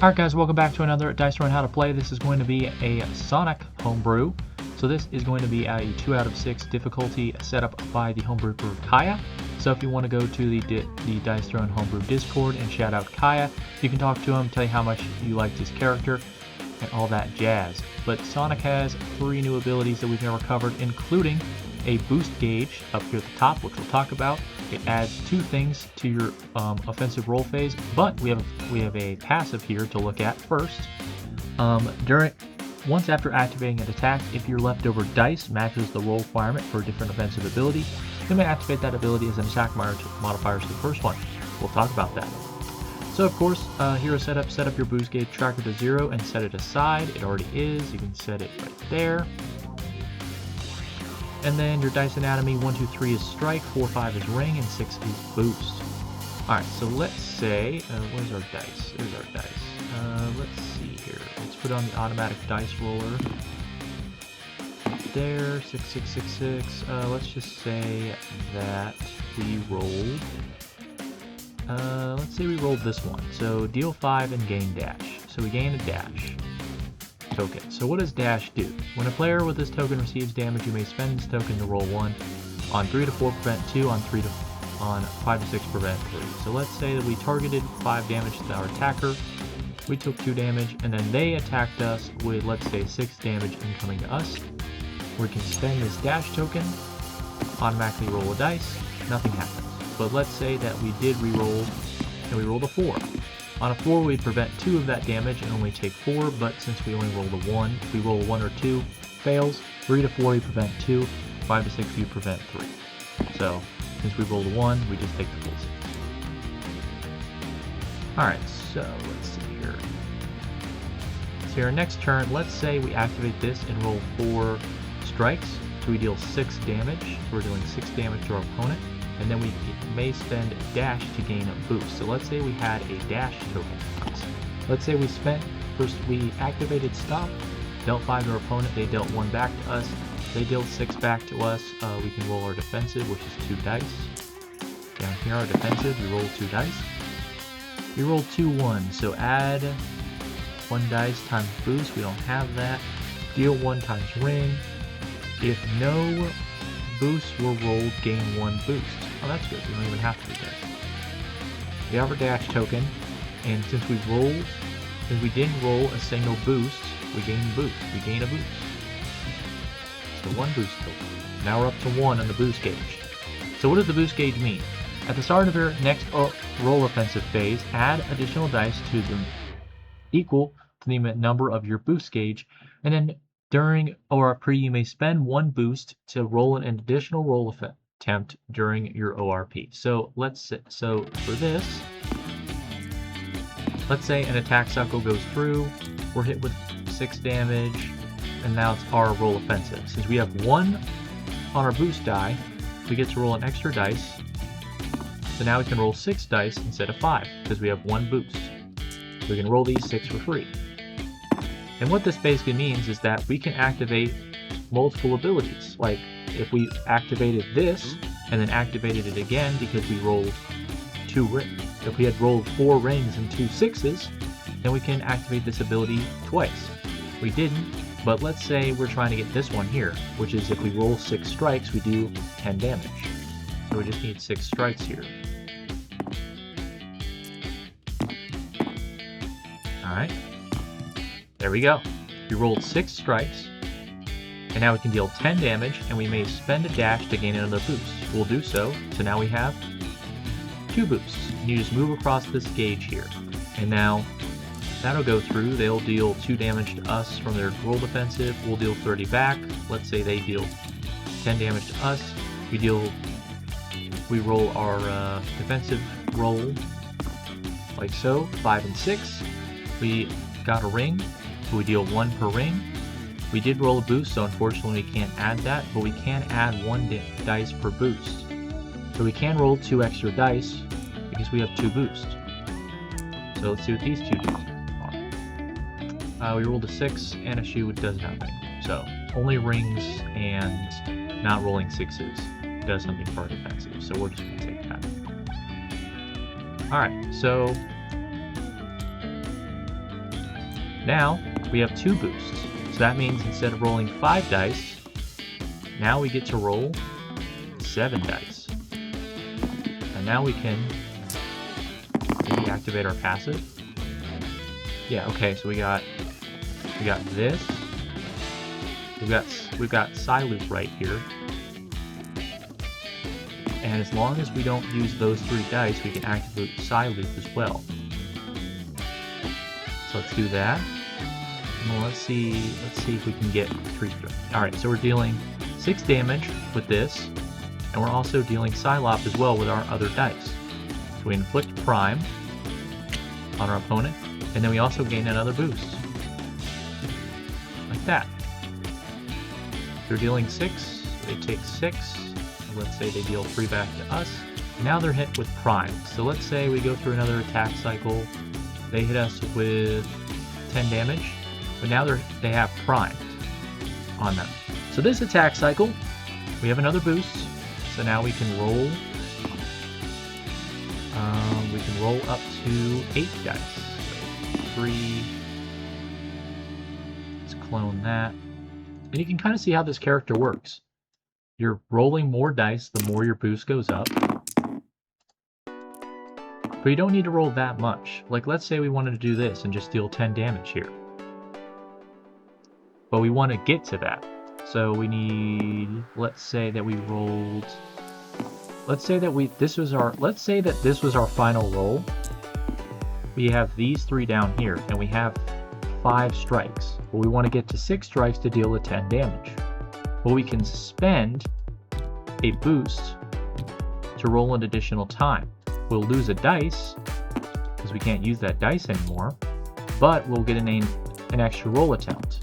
Alright guys, welcome back to another Dice Run How to Play. This is going to be a Sonic homebrew. So this is going to be a 2 out of 6 difficulty set up by the homebrew for Kaya. So if you want to go to the Dice Run Homebrew Discord and shout out Kaya, you can talk to him, tell you how much you liked his character, and all that jazz. But Sonic has 3 new abilities that we've never covered, including a boost gauge up here at the top, which we'll talk about. It adds 2 things to your offensive roll phase, but we have a passive here to look at first. Once after activating an attack, if your leftover dice matches the roll requirement for a different offensive ability, you may activate that ability as an attack modifier to the first one. We'll talk about that. So of course, hero setup, set up your boost gauge tracker to 0 and set it aside. It already is. You can set it right there. And then your dice anatomy, 1, 2, 3 is strike, 4, 5 is ring, and 6 is boost. Alright, so let's say, where's our dice? There's our dice. Let's see here. Let's put on the automatic dice roller. There, 6, 6, 6, 6. Let's just say that we rolled. Let's say we rolled this one. So deal 5 and gain dash. So we gain a dash token. So what does dash do? When a player with this token receives damage, you may spend this token to roll 1. On 3 to 4 prevent 2, on 5 to 6 prevent 3. So let's say that we targeted 5 damage to our attacker, we took 2 damage, and then they attacked us with, let's say, 6 damage incoming to us. We can spend this dash token, automatically roll a dice, nothing happens. But let's say that we did re-roll, and we rolled a 4. On a 4, we prevent 2 of that damage and only take 4, but since we only rolled a 1, if we roll a 1 or 2, fails. 3 to 4, we prevent 2. 5 to 6, we prevent 3. So, since we rolled a 1, we just take the full 6. Alright, so let's see here. So our next turn, let's say we activate this and roll 4 strikes. So we deal 6 damage. So we're doing 6 damage to our opponent. And then we may spend dash to gain a boost. So let's say we had a dash token. Let's say we activated stop, dealt 5 to our opponent, they dealt 1 back to us, they dealt 6 back to us. We can roll our defensive, which is 2 dice. Down here, our defensive, we roll 2 dice. We roll 2 1, so add 1 dice times boost, we don't have that. Deal 1 times ring. If no boosts were rolled, gain 1 boost. Oh, that's good. We don't even have to do that. We have our dash token, and since we didn't roll a single boost, we gain a boost. So 1 boost token. Now we're up to 1 on the boost gauge. So what does the boost gauge mean? At the start of your next roll offensive phase, add additional dice to the equal to the number of your boost gauge, and then during ORP, you may spend 1 boost to roll an additional roll attempt during your ORP. So for this, let's say an attack cycle goes through, we're hit with 6 damage, and now it's our roll offensive. Since we have 1 on our boost die, we get to roll an extra dice. So now we can roll 6 dice instead of 5, because we have 1 boost. So we can roll these 6 for free. And what this basically means is that we can activate multiple abilities. Like if we activated this and then activated it again because we rolled 2 rings. If we had rolled 4 rings and 2 6s, then we can activate this ability twice. We didn't, but let's say we're trying to get this one here, which is if we roll 6 strikes, we do 10 damage. So we just need 6 strikes here. Alright. There we go. We rolled 6 strikes, and now we can deal 10 damage, and we may spend a dash to gain another boost. We'll do so, so now we have 2 boosts. And you just move across this gauge here, and now that'll go through. They'll deal 2 damage to us from their roll defensive. We'll deal 30 back. Let's say they deal 10 damage to us. We roll our defensive roll, like so, 5 and 6. We got a ring. So we deal 1 per ring. We did roll a boost, so unfortunately we can't add that, but we can add 1 dice per boost. So we can roll 2 extra dice because we have 2 boosts. So let's see what these 2 do. We rolled a 6 and a shoe, does nothing. So only rings and not rolling 6s does something for our defensive. So we're just going to take that. Alright, so Now we have 2 boosts. So that means instead of rolling 5 dice, now we get to roll 7 dice. And now we can maybe activate our passive. Yeah, okay, so we got this. We've got Psyloop right here. And as long as we don't use those 3 dice, we can activate Psyloop as well. So let's do that. Well, let's see if we can get 3 strikes. Alright, so we're dealing 6 damage with this, and we're also dealing Psylop as well with our other dice. So we inflict Prime on our opponent, and then we also gain another boost. Like that. They're dealing 6, they take 6, let's say they deal 3 back to us, and now they're hit with Prime. So let's say we go through another attack cycle, they hit us with 10 damage, but now they have Prime on them. So this attack cycle, we have another boost, so now we can roll up to 8 dice. So 3, let's clone that. And you can kind of see how this character works. You're rolling more dice the more your boost goes up. But you don't need to roll that much. Like, let's say we wanted to do this and just deal 10 damage here. But we want to get to that. So we need, let's say that we rolled, let's say that this was our final roll. We have these 3 down here, and we have 5 strikes. Well, we want to get to 6 strikes to deal the 10 damage. Well, we can spend a boost to roll an additional time. We'll lose a dice, because we can't use that dice anymore, but we'll get an extra roll attempt.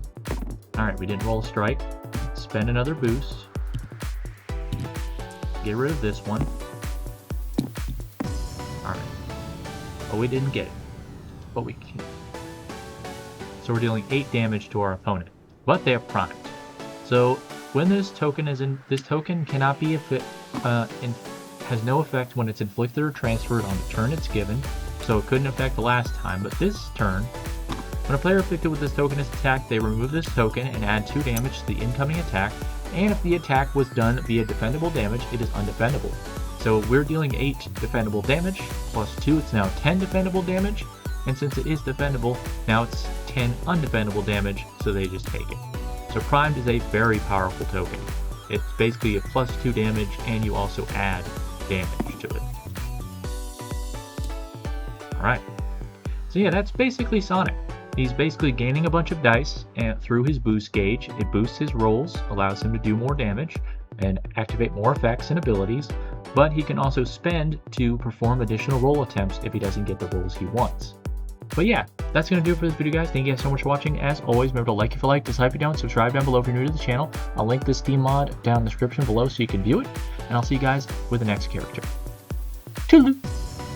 Alright, we didn't roll a strike. Spend another boost. Get rid of this one. Alright. Oh, we didn't get it. But we can. So we're dealing 8 damage to our opponent. But they have primed. So when this token is in, this token cannot be has no effect when it's inflicted or transferred on the turn it's given. So it couldn't affect the last time, but this turn, when a player afflicted with this token is attacked, they remove this token and add 2 damage to the incoming attack, and if the attack was done via defendable damage, it is undefendable. So we're dealing 8 defendable damage, plus 2, it's now 10 defendable damage, and since it is defendable, now it's 10 undefendable damage, so they just take it. So Primed is a very powerful token. It's basically a plus 2 damage, and you also add damage to it. Alright. So yeah, that's basically Sonic. He's basically gaining a bunch of dice and through his boost gauge. It boosts his rolls, allows him to do more damage, and activate more effects and abilities, but he can also spend to perform additional roll attempts if he doesn't get the rolls he wants. But yeah, that's going to do it for this video, guys. Thank you guys so much for watching. As always, remember to like if you like, dislike if you don't, subscribe down below if you're new to the channel. I'll link this Steam mod down in the description below so you can view it, and I'll see you guys with the next character. Toodaloo!